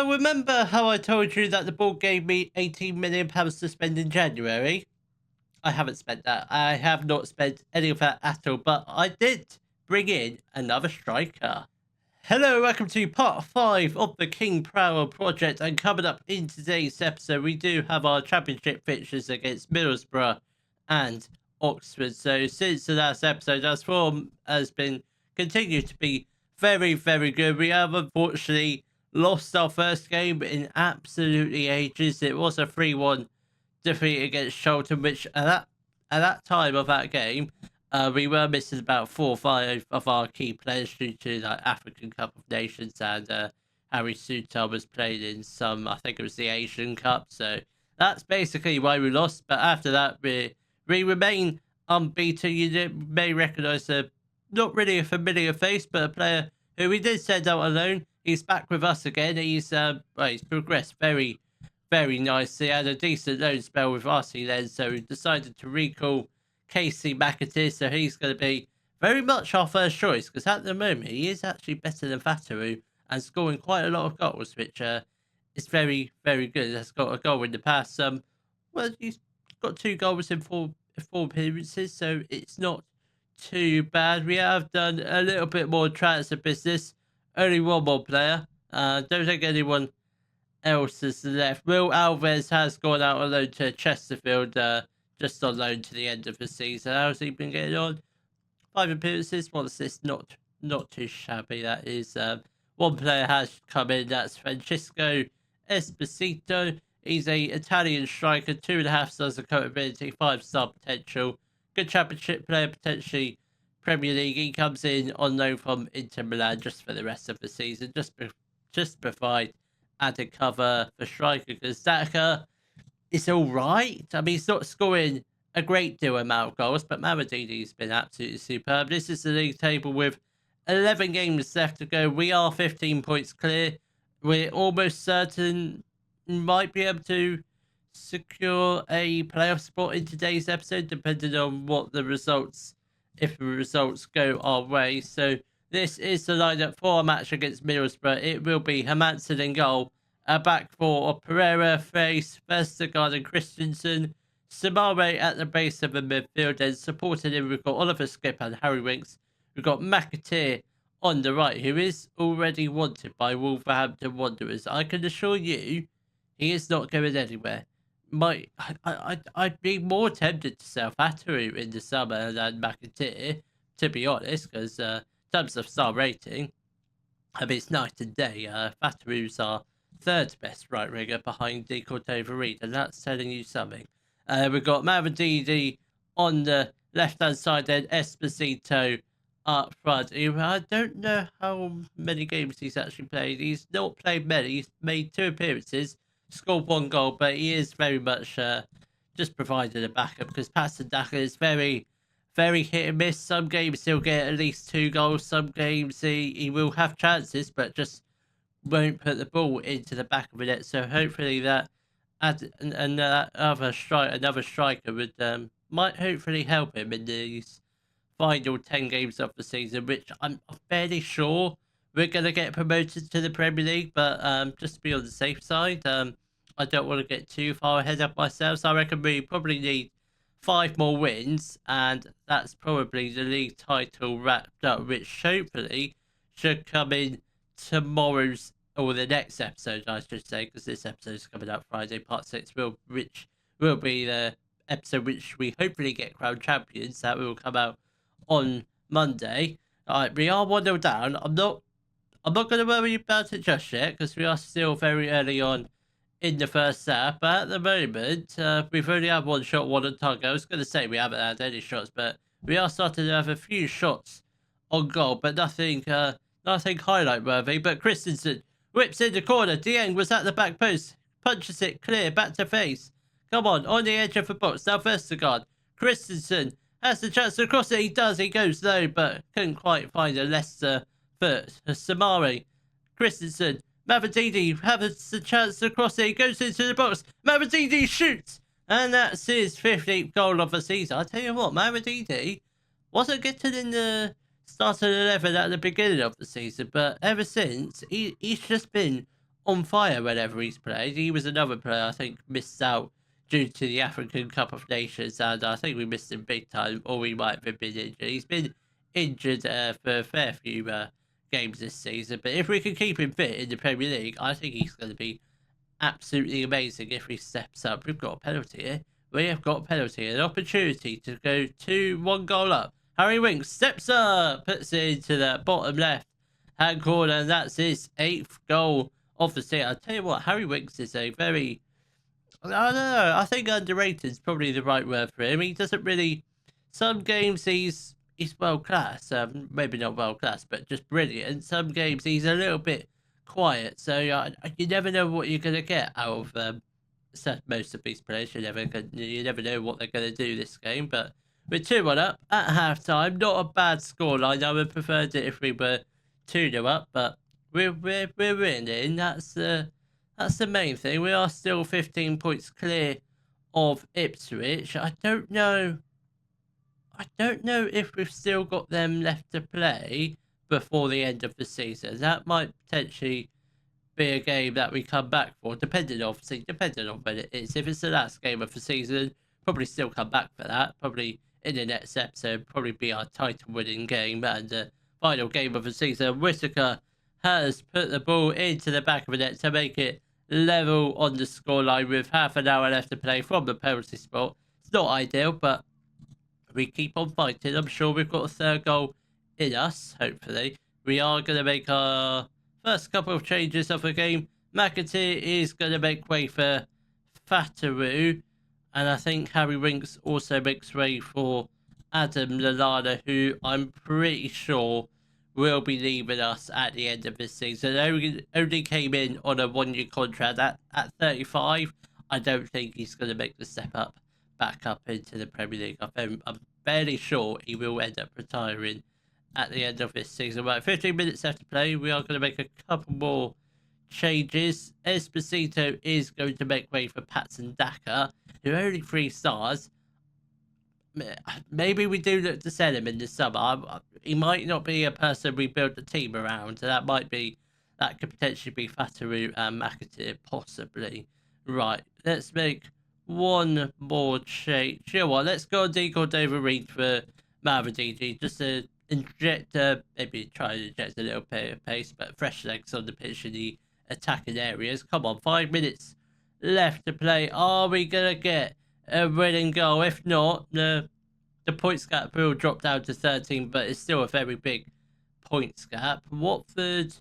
So remember how I told you that the board gave me £18 million to spend in January? I haven't spent that. I have not spent any of that at all, but I did bring in another striker. Hello, welcome to part 5 of the King Power project, and coming up in today's episode we do have our championship fixtures against Middlesbrough and Oxford. So since the last episode, our form has been continued to be very good. We have unfortunately lost our first game in absolutely ages. It was a 3-1 defeat against Charlton, which at that time of that game, we were missing about 4 or 5 of our key players due to like African Cup of Nations, and Harry Suter was playing in some, I think it was the Asian Cup. So that's basically why we lost. But after that, we remain unbeaten. You may recognise a not really a familiar face, but a player who we did send out on loan. He's back with us again. He's progressed very nicely. Had a decent loan spell with Arsenal then, so we decided to recall Casey McAteer. So he's going to be very much our first choice, because at the moment he is actually better than Vataru and scoring quite a lot of goals, which is very good. He's got a goal in the past. Well, he's got 2 goals in four appearances, so it's not too bad. We have done a little bit more transfer business. Only one more player. Don't think anyone else is left. Will Alves has gone out on loan to Chesterfield, just on loan to the end of the season. How's he been getting on? 5 appearances, 1 assist, not too shabby. That is. One player has come in. That's Francisco Esposito. He's a Italian striker, 2.5 stars of current ability, 5-star potential. Good championship player, potentially Premier League. He comes in on loan from Inter Milan just for the rest of the season, just provide added cover for striker, because Zaka is all right. I mean, he's not scoring a great deal amount of goals, but Maradini's been absolutely superb. This is the league table with 11 games left to go. We are 15 points clear. We're almost certain might be able to secure a playoff spot in today's episode, depending on what the results, if the results go our way. So this is the lineup for a match against Middlesbrough. It will be Hermansen in goal, a back four of Pereira, Face, Vestergaard and Christensen, Samare at the base of the midfield, and supporting him we've got Oliver Skip and Harry Winks. We've got McAteer on the right, who is already wanted by Wolverhampton Wanderers. I can assure you, he is not going anywhere. I'd be more tempted to sell Vataru in the summer than McAteer, to be honest, because in terms of star rating, I mean, it's night and day. Vataru's our 3rd best right winger behind De Cordova-Reid, and that's telling you something. We've got Mavididi on the left-hand side, then Esposito up front. I don't know how many games he's actually played. He's not played many. He's made 2 appearances, scored 1 goal, but he is very much just provided a backup, because Patson Daka is very hit and miss. Some games he'll get at least 2 goals. Some games he will have chances, but just won't put the ball into the back of the net. So hopefully that another striker would might hopefully help him in these final 10 games of the season, which I'm fairly sure we're going to get promoted to the Premier League. But just to be on the safe side, I don't want to get too far ahead of myself. So I reckon we probably need 5 more wins, and that's probably the league title wrapped up, which hopefully should come in tomorrow's, or the next episode, I should say, because this episode is coming out Friday, part 6, which will be the episode which we hopefully get crowned champions. That will come out on Monday. All right, we are 1-0 down. I'm not going to worry about it just yet, because we are still very early on in the first half. But at the moment, we've only had 1 shot, 1 on target. I was going to say we haven't had any shots, but we are starting to have a few shots on goal, but nothing highlight worthy. But Christensen whips in the corner. Dieng was at the back post, punches it clear, back to Face. Come on the edge of the box. Now Vestergaard. Christensen has the chance to cross it. He does. He goes low, but couldn't quite find a Leicester foot. Samari. Christensen. Mavididi has the chance to cross it. He goes into the box. Mavididi shoots. And that's his 15th goal of the season. I tell you what, Mavididi wasn't getting in the starting 11 at the beginning of the season, but ever since, he's just been on fire whenever he's played. He was another player I think missed out due to the African Cup of Nations, and I think we missed him big time, or we might have been injured. He's been injured for a fair few games this season, but if we can keep him fit in the Premier League, I think he's going to be absolutely amazing if he steps up. We've got a penalty here. We have got a penalty, an opportunity to go 2-1 goal up. Harry Winks steps up, puts it into the bottom left hand corner, and that's his 8th goal of the season. I'll tell you what, Harry Winks is a very, I don't know, I think underrated is probably the right word for him. He doesn't really, some games he's world class, maybe not world class, but just brilliant. Some games he's a little bit quiet, so you never know what you're going to get out of most of these players. You never know what they're going to do this game, but we're 2-1 up at half-time. Not a bad scoreline. I would have preferred it if we were 2-0 up, but we're winning. That's the main thing. We are still 15 points clear of Ipswich. I don't know if we've still got them left to play before the end of the season. That might potentially be a game that we come back for, depending on when it is. If it's the last game of the season, probably still come back for that. Probably in the next episode, probably be our title-winning game and the final game of the season. Whittaker has put the ball into the back of the net to make it level on the scoreline with half an hour left to play from the penalty spot. It's not ideal, but we keep on fighting. I'm sure we've got a third goal in us, hopefully. We are going to make our first couple of changes of the game. McAteer is going to make way for Fataru, and I think Harry Winks also makes way for Adam Lallana, who I'm pretty sure will be leaving us at the end of this season. Only came in on a 1-year contract at 35. I don't think he's going to make the step up back up into the Premier League. I'm fairly sure he will end up retiring at the end of this season. Right, 15 minutes left to play. We are going to make a couple more changes. Esposito is going to make way for Patson Daka, who are only 3 stars. Maybe we do look to sell him in the summer. He might not be a person we build the team around. So that could potentially be Fataru and McAteer, possibly. Right, let's make one more change. You know what? Let's go on Deagle Dover Reed for Mavididi, just to maybe try to inject a little bit of pace, but fresh legs on the pitch in the attacking areas. Come on, 5 minutes left to play. Are we gonna get a winning goal? If not, the points gap will drop down to 13, but it's still a very big points gap. Watford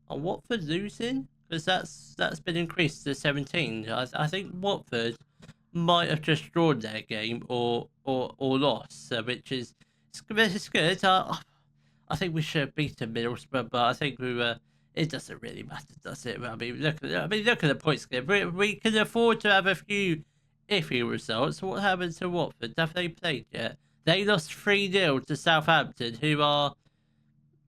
losing? Because that's been increased to 17. I think Watford might have just drawn their game or lost, which is it's good. I think we should have beaten Middlesbrough, but I think we were. It doesn't really matter, does it? I mean, look at the points game. We can afford to have a few iffy results. What happened to Watford? Have they played yet? They lost 3-0 to Southampton, who are,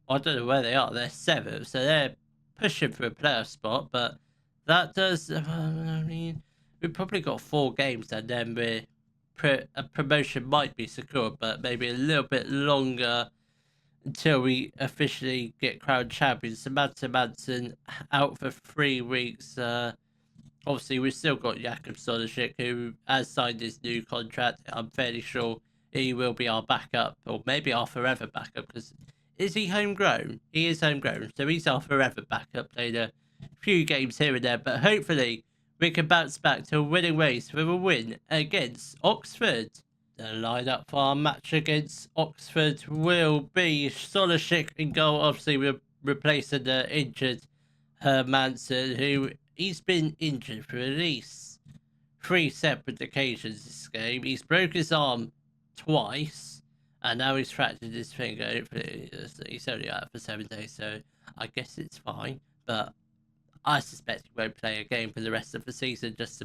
I don't know where they are. They're 7th, so they're pushing for a playoff spot. But that does. I mean, we've probably got 4 games, and then a promotion might be secured, but maybe a little bit longer until we officially get crowned champions. Samantha Manson out for 3 weeks. Obviously, we've still got Jakub Solishik, who has signed his new contract. I'm fairly sure he will be our backup, or maybe our forever backup, because is he homegrown? He is homegrown, so he's our forever backup. Played a few games here and there, but hopefully we can bounce back to a winning ways with a win against Oxford. The lineup for our match against Oxford will be Solishik in goal. Obviously, we're replacing the injured Hermanson, who he's been injured for at least 3 separate occasions this game. He's broke his arm twice, and now he's fractured his finger. Hopefully, he's only out for 7 days, so I guess it's fine. But I suspect he won't play a game for the rest of the season, just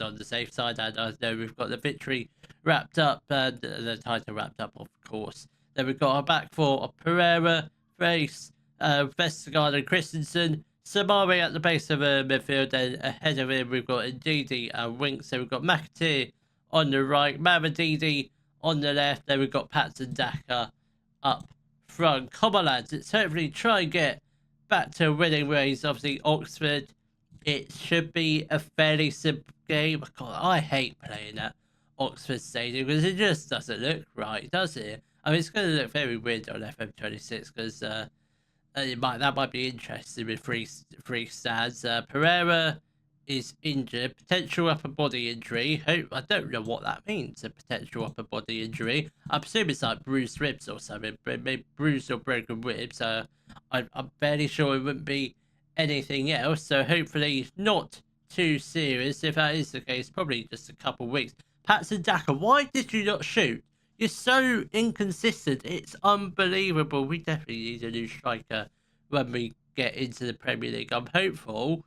on the safe side. And I know we've got the victory wrapped up, and the title wrapped up, of course. Then we've got our back four of Pereira, Brace, Vestergaard and Christensen. Samari at the base of the midfield, and ahead of him we've got Ndidi and Winks. So we've got McAteer on the right, Mavididi on the left. Then we've got Patson Daka up front. Come on, lads, let's hopefully try and get back to winning ways. Obviously, Oxford, it should be a fairly simple game. God, I hate playing at Oxford Stadium because it just doesn't look right, does it? I mean, it's going to look very weird on FM26 because that might be interesting with three stands. Pereira is injured, potential upper body injury. I don't know what that means. A potential upper body injury. I presume it's like bruised ribs or something, maybe bruised or broken ribs. I'm fairly sure it wouldn't be anything else. So hopefully not too serious. If that is the case, probably just a couple weeks. Patson Daka, why did you not shoot? You're so inconsistent. It's unbelievable. We definitely need a new striker when we get into the Premier League. I'm hopeful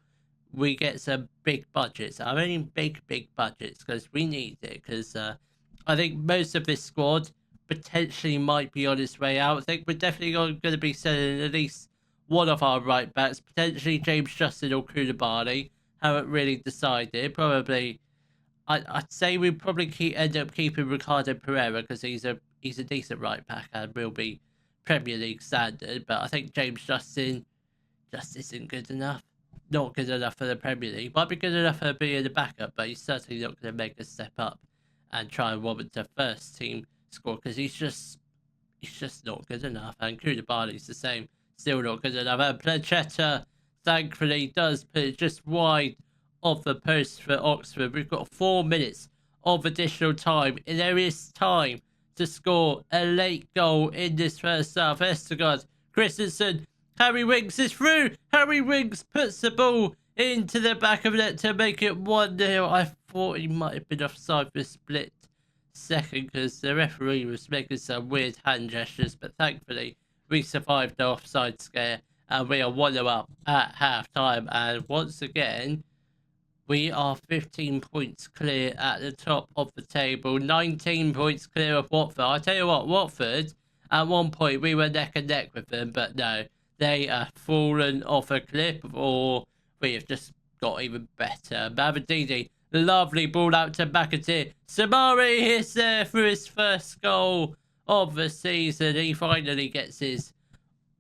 we get some big budgets. I mean, big budgets because we need it. Because I think most of this squad potentially might be on its way out. I think we're definitely going to be selling at least one of our right backs, potentially James Justin or Koulibaly. Haven't really decided. Probably I'd say we probably end up keeping Ricardo Pereira because he's a decent right back and will be Premier League standard. But I think James Justin just isn't good enough. Not good enough for the Premier League. Might be good enough for being a backup, but he's certainly not going to make a step up and try and warrant a first team score because he's just not good enough. And Koulibaly's the same, still not good enough. And Planchetta, thankfully, does put it just wide of the post for Oxford. We've got 4 minutes of additional time, and there is time to score a late goal in this first half. Vestergaard, Christensen, Harry Winks is through. Harry Winks puts the ball into the back of the net to make it 1-0. I thought he might have been offside for a split second because the referee was making some weird hand gestures, but thankfully we survived the offside scare and we are 1-0 up at half time. And once again, we are 15 points clear at the top of the table, 19 points clear of Watford. I tell you what, Watford, at one point we were neck and neck with them, but no, they have fallen off a cliff, or we have just got even better. Mavididi, lovely ball out to McAteer. Samari is there for his first goal of the season. He finally gets his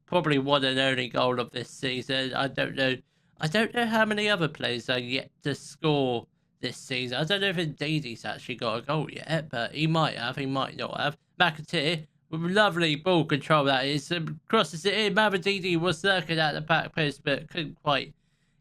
probably one and only goal of this season. I don't know how many other players are yet to score this season. I don't know if Ndidi's actually got a goal yet, but he might have, he might not have. McAteer, with lovely ball control that is, crosses it in. Mavididi was lurking at the back post, but couldn't quite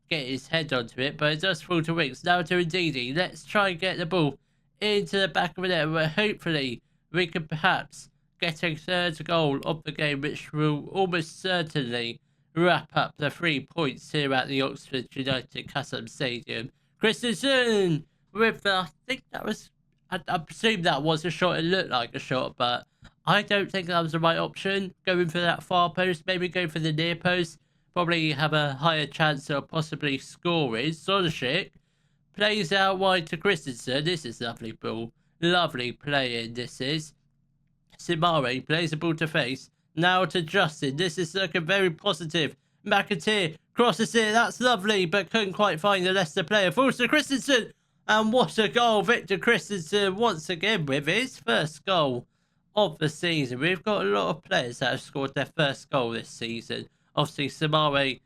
get his head onto it, but it does fall to Winks. Now to Ndidi. Let's try and get the ball into the back of the net, where hopefully we can perhaps get a third goal of the game, which will almost certainly wrap up the 3 points here at the Oxford United Custom Stadium. Christensen with I think that was, I presume that was a shot. It looked like a shot, but I don't think that was the right option. Going for that far post, maybe go for the near post. Probably have a higher chance of possibly scoring. Sonashik plays out wide to Christensen. This is lovely ball. Lovely playing, this is. Simare plays the ball to face. Now to Justin. This is looking very positive. McAteer crosses it. That's lovely, but couldn't quite find the Leicester player. Falls to Christensen. And what a goal. Victor Christensen once again with his first goal of the season. We've got a lot of players that have scored their first goal this season. Obviously, Samare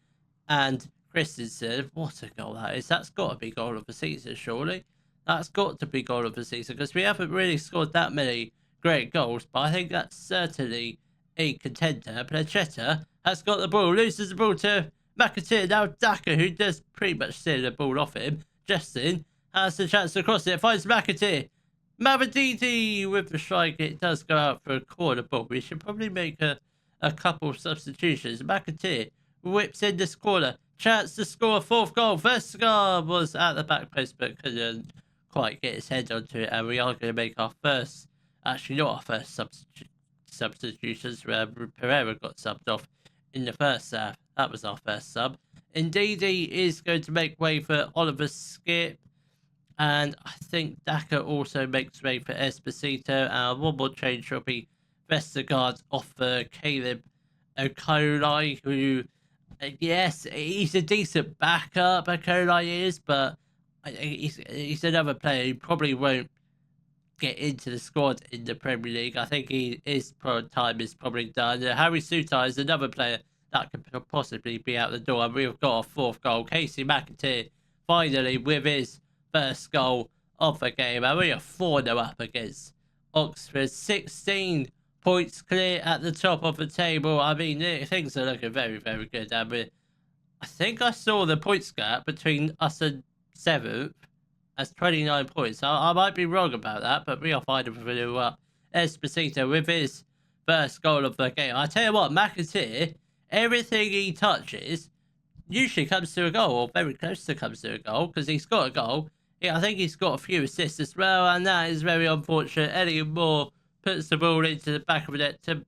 and Christensen. What a goal that is. That's got to be goal of the season, surely. That's got to be goal of the season because we haven't really scored that many great goals, but I think that's certainly a contender. Planchetta has got the ball, loses the ball to McAteer. Now Daka, who does pretty much steal the ball off him. Justin has the chance to cross it, finds McAteer. Mavididi with the strike. It does go out for a corner ball. We should probably make a couple of substitutions. McAteer whips in this corner. Chance to score a fourth goal. Vestergaard was at the back post but couldn't quite get his head onto it. And we are going to make our first, actually not our first substitutions, where Pereira got subbed off in the first half. That was our first sub. Ndidi is going to make way for Oliver Skip. And I think Daka also makes way for Esposito. And one more change will be Vestergaard off for Caleb Okolai, who, yes, he's a decent backup, Okolai is, but he's another player who probably won't get into the squad in the Premier League. I think his time is probably done. Harry Sutai is another player that could possibly be out the door. And we've got a fourth goal. Casey McAteer finally with his first goal of the game. And we are 4-0 up against Oxford. 16 points clear at the top of the table. I mean, things are looking very, very good. And I think I saw the points gap between us and 7th as 29 points. I might be wrong about that, but we are finding with a little up. Esposito with his first goal of the game. I tell you what, McAteer, everything he touches usually comes to a goal, or very close to comes to a goal, because he's got a goal. Yeah, I think he's got a few assists as well, and that is very unfortunate. Elliot Moore puts the ball into the back of the net to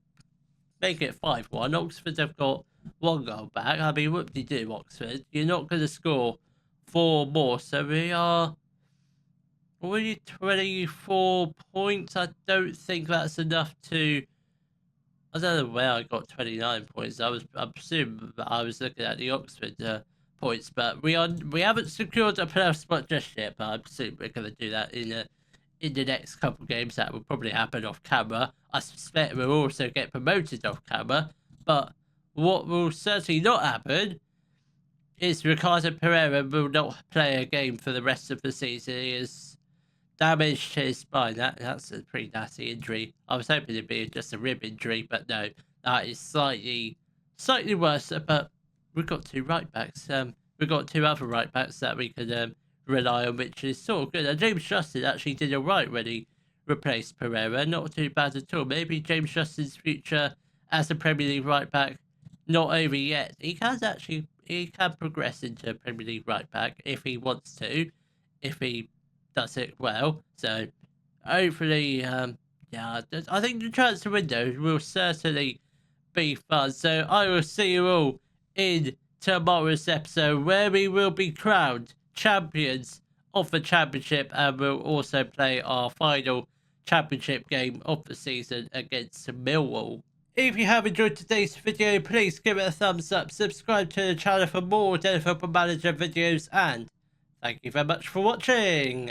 make it 5-1. Oxford have got one goal back. I mean, what do you do, Oxford? You're not going to score 4 more, so we are already 24 points. I don't think that's enough to... I don't know where I got 29 points. I presume I was looking at the Oxford points, but we haven't secured a playoff spot just yet. But I presume we're going to do that in the next couple of games. That will probably happen off camera. I suspect we'll also get promoted off camera. But what will certainly not happen is Ricardo Pereira will not play a game for the rest of the season. He has damaged his spine. That's a pretty nasty injury. I was hoping it'd be just a rib injury, but no, that is slightly worse. But we've got 2 right backs. We've got 2 other right backs that we can rely on, which is sort of good. And James Justin actually did alright when he replaced Pereira. Not too bad at all. Maybe James Justin's future as a Premier League right back not over yet. He can progress into a Premier League right back if he wants to, if he does it well. So hopefully, yeah, I think the transfer window will certainly be fun. So I will see you all in tomorrow's episode, where we will be crowned champions of the championship, and we'll also play our final championship game of the season against Millwall. If you have enjoyed today's video, please give it a thumbs up, subscribe to the channel for more Daily Football Manager videos, and thank you very much for watching.